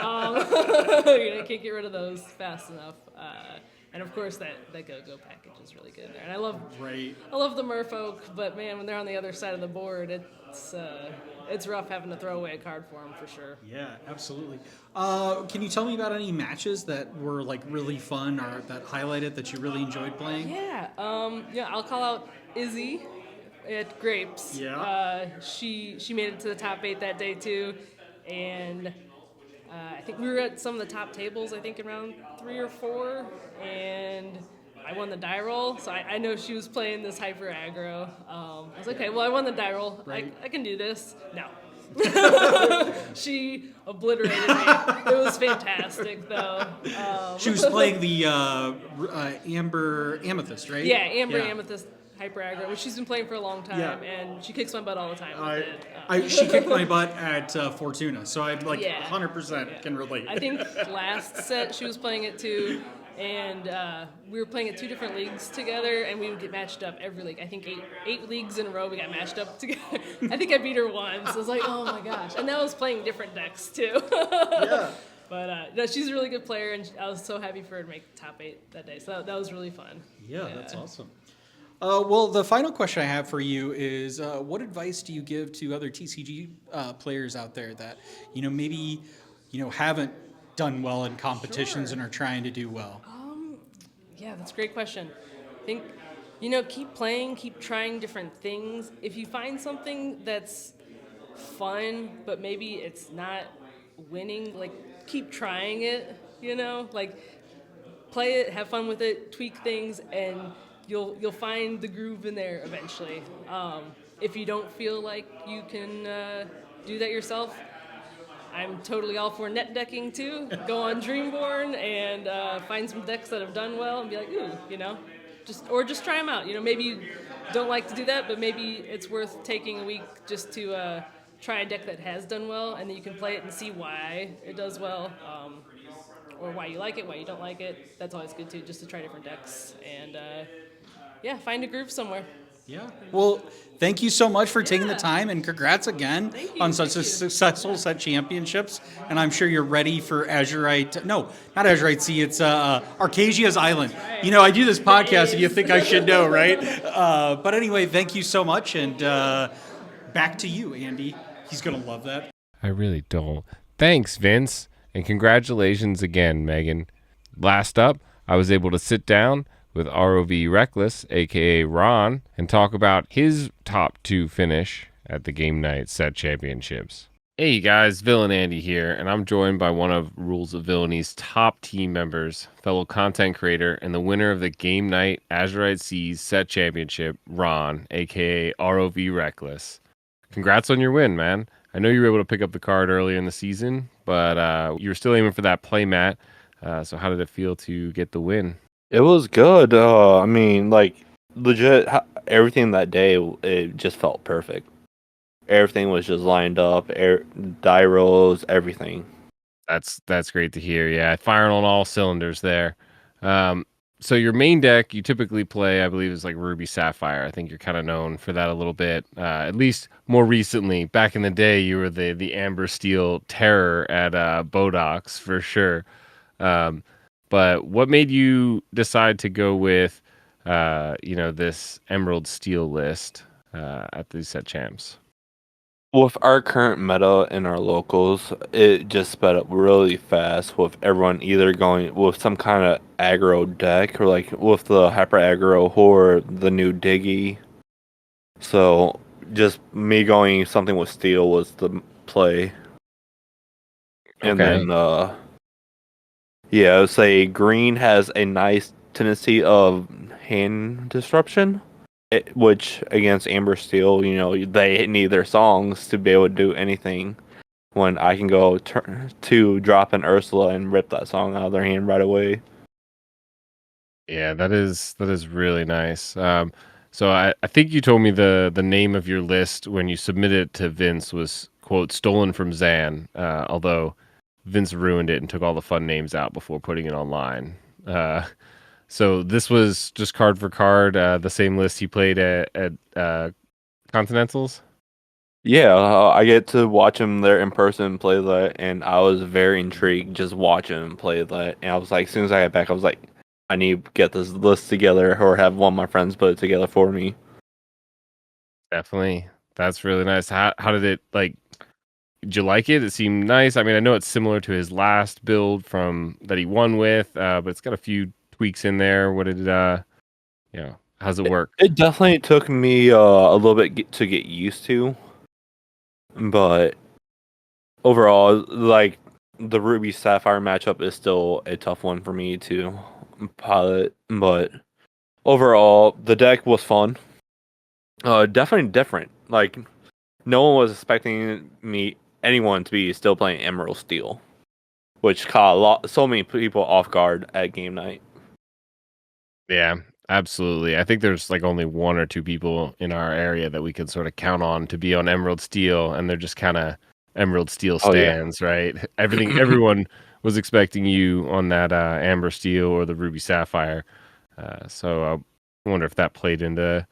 Can't get rid of those fast enough. And of course that Go-Go package is really good there. And I love the Merfolk, but man, when they're on the other side of the board, it's rough having to throw away a card for them for sure. Yeah, absolutely. Can you tell me about any matches that were really fun or that highlighted that you really enjoyed playing? Yeah. I'll call out Izzy at Grapes. Yeah. She made it to the top 8 that day too, and I think we were at some of the top tables. I think in round 3 or 4, and I won the die roll. So I know she was playing this hyper aggro. I was like, okay, well I won the die roll. Right. I can do this. No. She obliterated me. It was fantastic though. She was playing the Amber Amethyst, right? Yeah, Amber Amethyst. Hyper aggro, which she's been playing for a long time, and she kicks my butt all the time with it. She kicked my butt at Fortuna, so I 100% can relate. I think last set she was playing it too, and we were playing at 2 different leagues together, and we would get matched up every league. I think eight leagues in a row we got matched up together. I think I beat her once. I was like, oh my gosh, and that was playing different decks too. Yeah. But no, she's a really good player, and I was so happy for her to make top 8 that day. So that was really fun. Yeah, that's awesome. Well, the final question I have for you is, what advice do you give to other TCG players out there that maybe haven't done well in competitions and are trying to do well? Yeah, that's a great question. I think keep playing, keep trying different things. If you find something that's fun, but maybe it's not winning, keep trying it. Play it, have fun with it, tweak things, and you'll find the groove in there eventually. If you don't feel like you can do that yourself, I'm totally all for net decking too. Go on Dreamborn and find some decks that have done well and be like, ooh, just try them out. Maybe you don't like to do that, but maybe it's worth taking a week just to try a deck that has done well, and then you can play it and see why it does well, or why you like it, why you don't like it. That's always good too, just to try different decks and find a groove somewhere. Yeah. Well, thank you so much for taking the Yeah. time, and congrats again Thank you, on such a thank you. successful set championships. And I'm sure you're ready for Azurite. No, not Azurite Sea. It's Arcasia's Island. I do this podcast, and you think I should know, right? But anyway, thank you so much, and back to you, Andy. He's gonna love that. I really don't. Thanks, Vince. And congratulations again, Megan. Last up, I was able to sit down with ROV Reckless, aka Ron, and talk about his top 2 finish at the Game Night Set Championships. Hey guys, Villain Andy here, and I'm joined by one of Rules of Villainy top team members, fellow content creator, and the winner of the Game Night Azurite Seas Set Championship, Ron, aka ROV Reckless. Congrats on your win, man. I know you were able to pick up the card earlier in the season, but you were still aiming for that playmat. So how did it feel to get the win? It was good. I mean, like, legit, everything that day, it just felt perfect. Everything was just lined up, die rolls, everything. That's great to hear. Yeah, firing on all cylinders there. So your main deck, you typically play, I believe, is like Ruby Sapphire. I think you're kind of known for that a little bit. At least more recently. Back in the day, you were the Amber Steel terror at Bodox for sure. But what made you decide to go with, this Emerald Steel list at the set champs? With our current meta in our locals, it just sped up really fast with everyone either going with some kind of aggro deck or like with the hyper aggro or the new Diggy. So just me going something with steel was the play. And Okay. then I would say green has a nice tendency of hand disruption. Which against Amber Steel, they need their songs to be able to do anything. When I can go to drop an Ursula and rip that song out of their hand right away. Yeah, that is really nice. So I think you told me the name of your list when you submitted it to Vince was, quote, stolen from Zan, although Vince ruined it and took all the fun names out before putting it online. So this was just card for card, the same list he played at Continentals? Yeah, I get to watch him there in person play that, and I was very intrigued just watching him play that. And I was like, as soon as I got back, I was like, I need to get this list together or have one of my friends put it together for me. Definitely. That's really nice. How did it, like, did you like it? It seemed nice. I mean, I know it's similar to his last build that he won with, but it's got a few tweaks in there. What did how's it work? It definitely took me a little bit to get used to, but overall, like the Ruby Sapphire matchup is still a tough one for me to pilot. But overall, the deck was fun. Definitely different. Like no one was expecting anyone to be still playing Emerald Steel, which caught so many people off guard at game night. Yeah, absolutely. I think there's like only 1 or 2 people in our area that we can sort of count on to be on Emerald Steel, and they're just kind of Emerald Steel stands, right? Everyone was expecting you on that Amber Steel or the Ruby Sapphire. So I wonder if that played into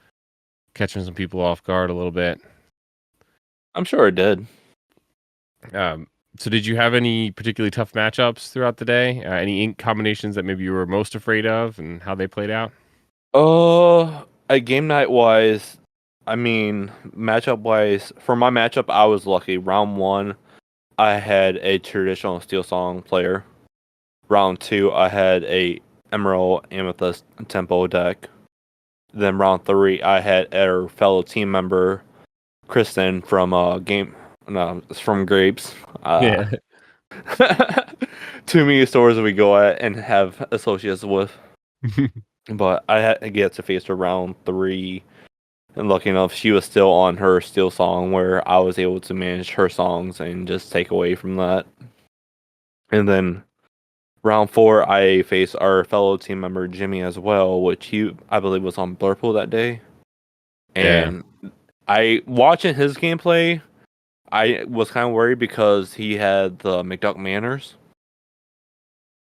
catching some people off guard a little bit. I'm sure it did. So did you have any particularly tough matchups throughout the day? Any ink combinations that maybe you were most afraid of and how they played out? At game night wise, I mean, matchup wise, for my matchup, I was lucky. Round 1, I had a traditional Steel Song player. Round 2, I had a Emerald Amethyst tempo deck. Then round 3, I had our fellow team member, Kristen from from Grapes. Yeah. Too many stores we go at and have associates with. But I had to get to face her round 3 And lucky enough, she was still on her steel song where I was able to manage her songs and just take away from that. And then round 4, I faced our fellow team member Jimmy as well, which I believe was on Blurple that day. And I watching his gameplay, I was kind of worried because he had the McDuck manners.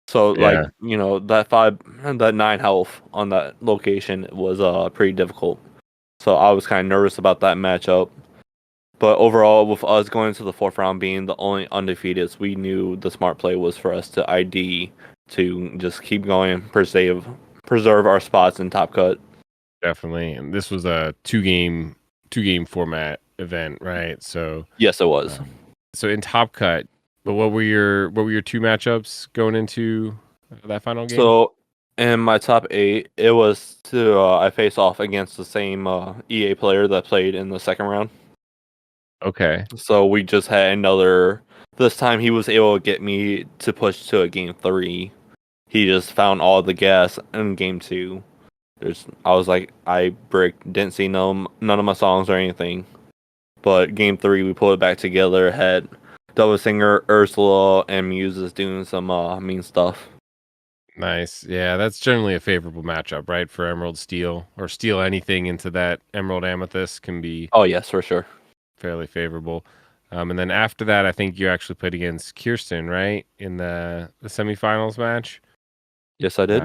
So like, that 9 health on that location was pretty difficult. So I was kind of nervous about that matchup. But overall, with us going to the 4th round being the only undefeated, we knew the smart play was for us to ID to just keep going, preserve our spots in top cut. Definitely. And this was a two game format event, right? So Yes, it was. so in top cut, but what were your 2 matchups going into that final game? So in my top 8, it was I face off against the same EA player that played in the 2nd round. Okay. So we just had another. This time he was able to get me to push to a game 3. He just found all the gas in game 2. I was like, I bricked, didn't see none of my songs or anything. But game 3, we pulled it back together. Had Double Singer, Ursula, and Muses doing some mean stuff. Nice. Yeah, that's generally a favorable matchup, right? For Emerald Steel or Steel anything into that Emerald Amethyst can be Oh yes, for sure. fairly favorable. And then after that, I think you actually played against Kirsten, right? In the semifinals match. Yes, I did.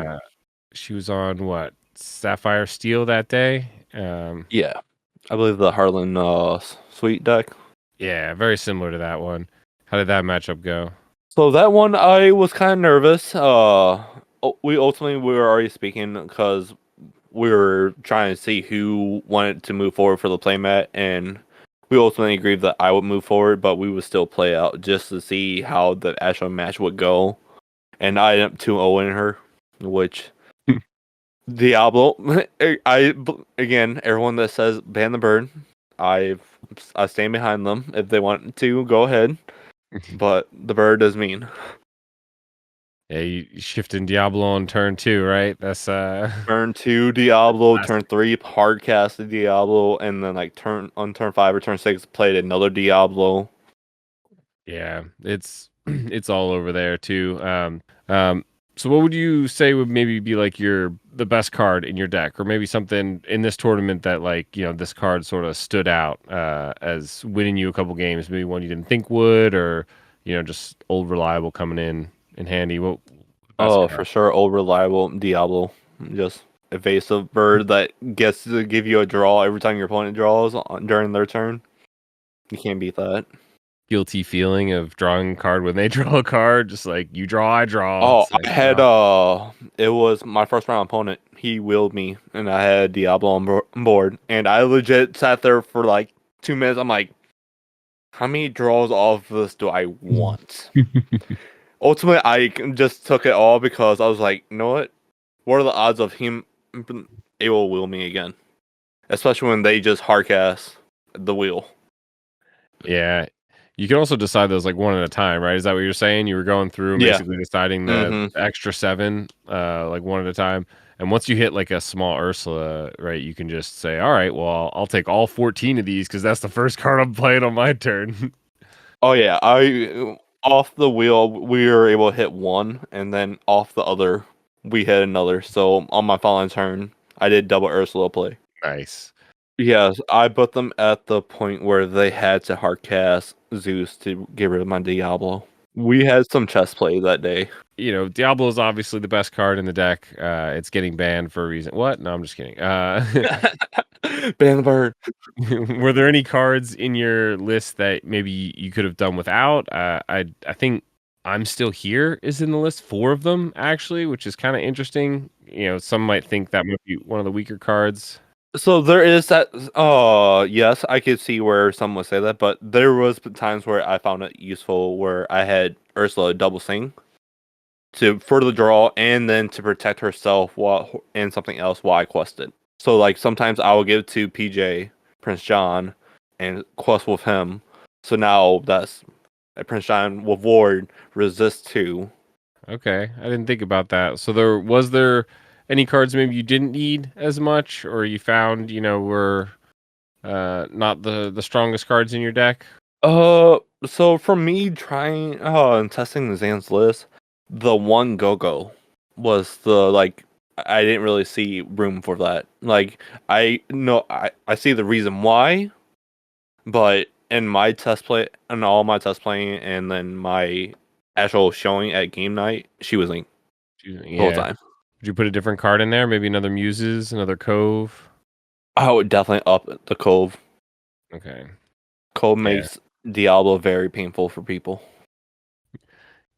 She was on what? Sapphire Steel that day. Yeah, I believe the Harlan Sweet deck. Yeah, very similar to that one. How did that matchup go? So that one, I was kind of nervous. We were already speaking because we were trying to see who wanted to move forward for the playmat, and we ultimately agreed that I would move forward, but we would still play out just to see how the actual match would go. And I ended up 2-0 in her, which Diablo. Again, everyone that says ban the bird, I stand behind them. If they want to, go ahead. But the bird is mean. Yeah, you shifting Diablo on turn 2, right? That's Turn 2 Diablo, turn 3 hard casted Diablo, and then like turn 5 or turn 6 played another Diablo. Yeah, it's it's all over there too. So what would you say would maybe be like the best card in your deck, or maybe something in this tournament that this card sort of stood out as winning you a couple games, maybe one you didn't think would, or just old reliable coming in handy. What best Oh, card? for sure, old reliable Diablo. Just evasive bird that gets to give you a draw every time your opponent draws during their turn. You can't beat that. Guilty feeling of drawing a card when they draw a card, just like you draw, I draw. Oh, It's like, I had it was my first round opponent. He willed me, and I had Diablo on board, and I legit sat there for like 2 minutes. I'm like, how many draws off of this do I want? Ultimately, I just took it all because I was like, you know what? What are the odds of him able to wheel me again? Especially when they just hardcast the wheel. Yeah. You can also decide those like one at a time, right? Is that what you're saying? You were going through Yeah. basically deciding the extra 7, like one at a time. And once you hit like a small Ursula, right, you can just say, all right, well, I'll take all 14 of these because that's the first card I'm playing on my turn. Oh yeah, I off the wheel we were able to hit one, and then off the other we hit another. So on my following turn, I did double Ursula play. Nice. Yes, I put them at the point where they had to hardcast Zeus to get rid of my Diablo. We had some chess play that day. Diablo is obviously the best card in the deck. It's getting banned for a reason. What? No, I'm just kidding. Ban the bird. Were there any cards in your list that maybe you could have done without? I think I'm Still Here is in the list, 4 of them actually, which is kind of interesting. Some might think that might be one of the weaker cards. So there is that. Oh, yes, I could see where some would say that, but there was times where I found it useful where I had Ursula double sing for the draw and then to protect herself and something else while I quested. So like sometimes I will give to PJ Prince John and quest with him. So now that's Prince John with Ward resist 2. Okay, I didn't think about that. So was there any cards maybe you didn't need as much, or you found were not the strongest cards in your deck? So for me trying and testing Zan's list, the one go was the like I didn't really see room for that. Like I know I see the reason why, but in my test play and all my test playing and then my actual showing at game night, she was Link the whole Yeah. time. Would you put a different card in there? Maybe another Muses, another Cove? I would definitely up the Cove. Okay. Cove Yeah. makes Diablo very painful for people.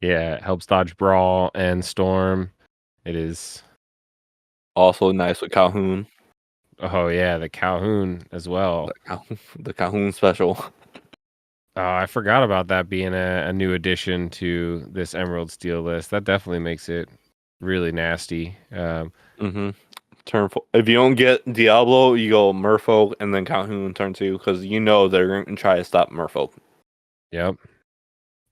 Yeah, it helps dodge Brawl and Storm. It is. Also nice with Calhoun. Oh yeah, the Calhoun as well. The Calhoun special. Oh, I forgot about that being a new addition to this Emerald Steel list. That definitely makes it really nasty. Mm-hmm. Turn 4. If you don't get Diablo, you go Merfolk and then Calhoun turn 2 because you know they're going to try to stop Merfolk. Yep.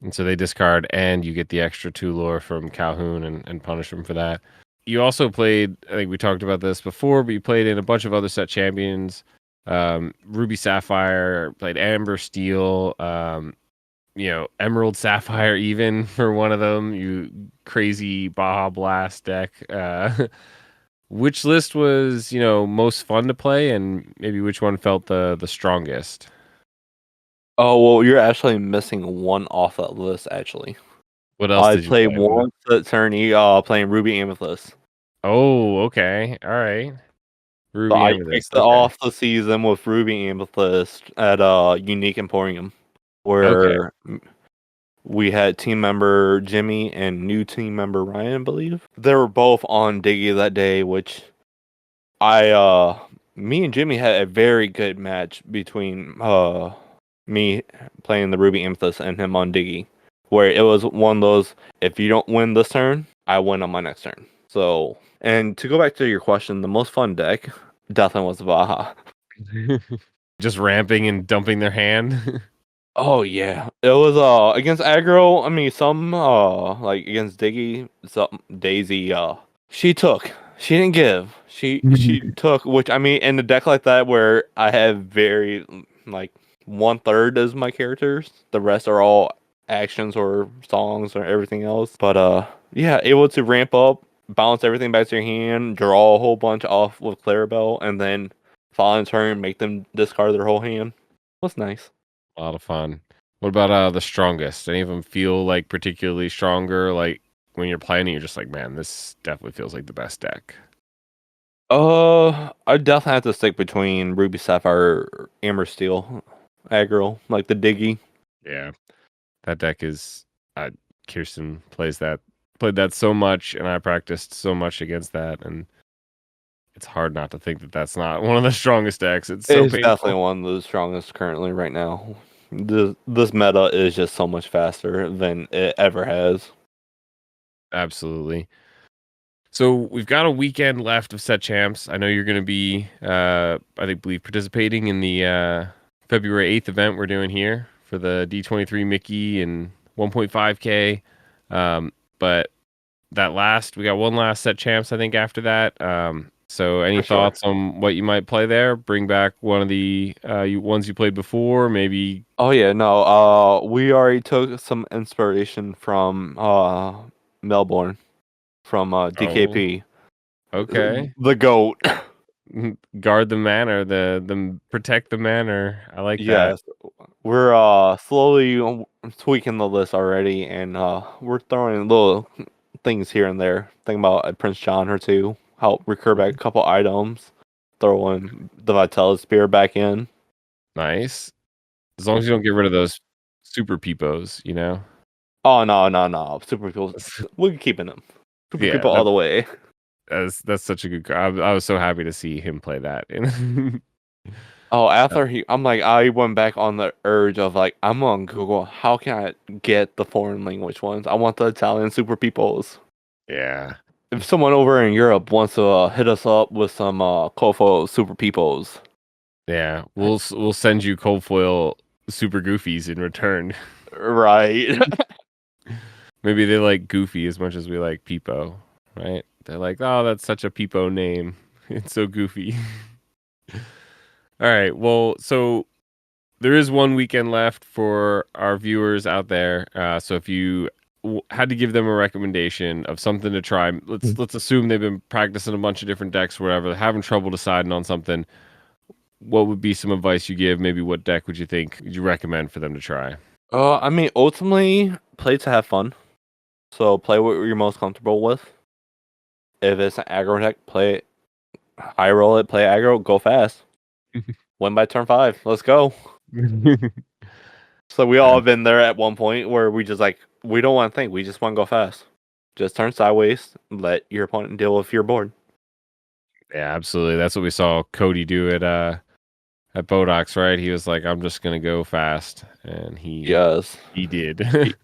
And so they discard, and you get the extra 2 lore from Calhoun and punish them for that. You also played, I think we talked about this before, but you played in a bunch of other set champions. Ruby Sapphire, played Amber Steel, Emerald Sapphire even for one of them. You crazy Baja Blast deck. Which list was, most fun to play, and maybe which one felt the strongest? Oh, well, you're actually missing one off that list, actually. What else I did you played play? one tourney playing Ruby Amethyst. Oh, okay. All right. So Ruby I Amethyst. kicked Okay. off the season with Ruby Amethyst at Unique Emporium, Okay. where we had team member Jimmy and new team member Ryan, I believe. They were both on Diggy that day, which me and Jimmy had a very good match between me playing the Ruby Amethyst and him on Diggy, where it was one of those, if you don't win this turn, I win on my next turn. So, and to go back to your question, the most fun deck definitely was Baja. Just ramping and dumping their hand. Oh yeah, it was against aggro. I mean, some like against Diggy, some Daisy. She didn't give. She took, which I mean, in a deck like that where I have very like 1/3 is my characters, the rest are all actions or songs or everything else. But yeah, able to ramp up, bounce everything back to your hand, draw a whole bunch off with Clarabelle, and then following turn make them discard their whole hand. Was nice. A lot of fun. What about the strongest? Any of them feel like particularly stronger? Like when you're playing, you're just like, man, this definitely feels like the best deck. I definitely have to stick between Ruby Sapphire, Amber Steel, aggro, like the Diggy. Yeah, that deck is. Kirsten played that so much, and I practiced so much against that, and it's hard not to think that that's not one of the strongest decks. It's so It's painful. definitely one of the strongest currently right now. This meta is just so much faster than it ever has. Absolutely. So we've got a weekend left of set champs. I know you're going to be, believe participating in the February 8th event we're doing here for the D23 Mickey and 1.5K. But we got one last set champs, I think, after that. So any For sure. thoughts on what you might play there? Bring back one of the ones you played before, maybe. Oh yeah, no. We already took some inspiration from Melbourne, from DKP. Okay. The goat. Guard the manor, the protect the manor. I like that. Yes, we're slowly tweaking the list already, and we're throwing little things here and there. Think about Prince John or two. Help recur back a couple items. Throw in the Vitella Spear back in. Nice. As long as you don't get rid of those super peepos, you know? Oh no! Super people, we're keeping them. Super Yeah, people all the way. that's such a good card. I was so happy to see him play that. Oh, after I went back on the urge of like, I'm on Google. How can I get the foreign language ones? I want the Italian super peoples. Yeah. If someone over in Europe wants to hit us up with some Kofo super peoples, Yeah. We'll send you cold foil super goofies in return. right? Maybe they like Goofy as much as we like Peepo, right? They're like, oh, that's such a Peepo name. It's so goofy. All right. Well, so there is one weekend left for our viewers out there. So if you had to give them a recommendation of something to try, let's assume they've been practicing a bunch of different decks, or whatever, they're having trouble deciding on something. What would be some advice you give? Maybe what deck would you recommend for them to try? I mean, ultimately, play to have fun. So play what you're most comfortable with. If it's an aggro deck, play it. High roll it, play aggro, go fast. Win by turn 5. Let's go. So we all have been there at one point where we just we don't want to think. We just want to go fast. Just turn sideways. Let your opponent deal with your board. Yeah, absolutely. That's what we saw Codey do at Bodox, right? He was like, "I'm just gonna go fast," and he did.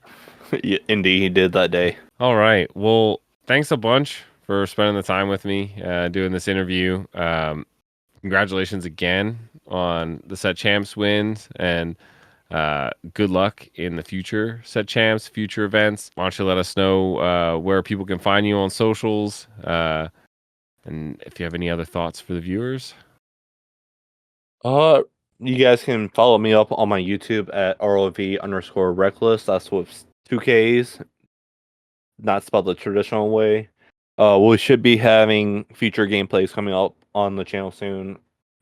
Indeed, he did that day. All right. Well, thanks a bunch for spending the time with me doing this interview. Congratulations again on the set champs wins, and good luck in the future set champs, future events. Why don't you let us know where people can find you on socials, and if you have any other thoughts for the viewers. You guys can follow me up on my YouTube at ROV_reckless. That's with 2Ks, not spelled the traditional way. We should be having future gameplays coming up on the channel soon.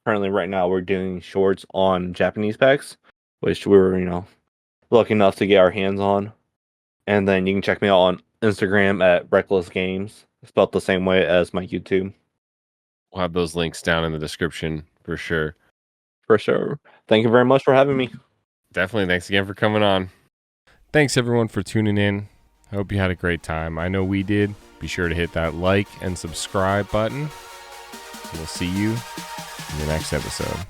Currently, right now, we're doing shorts on Japanese packs, which we're, lucky enough to get our hands on. And then you can check me out on Instagram at Reckless Games, spelled the same way as my YouTube. We'll have those links down in the description for sure. For sure. Thank you very much for having me. Definitely. Thanks again for coming on. Thanks everyone for tuning in. I hope you had a great time. I know we did. Be sure to hit that like and subscribe button. We'll see you in the next episode.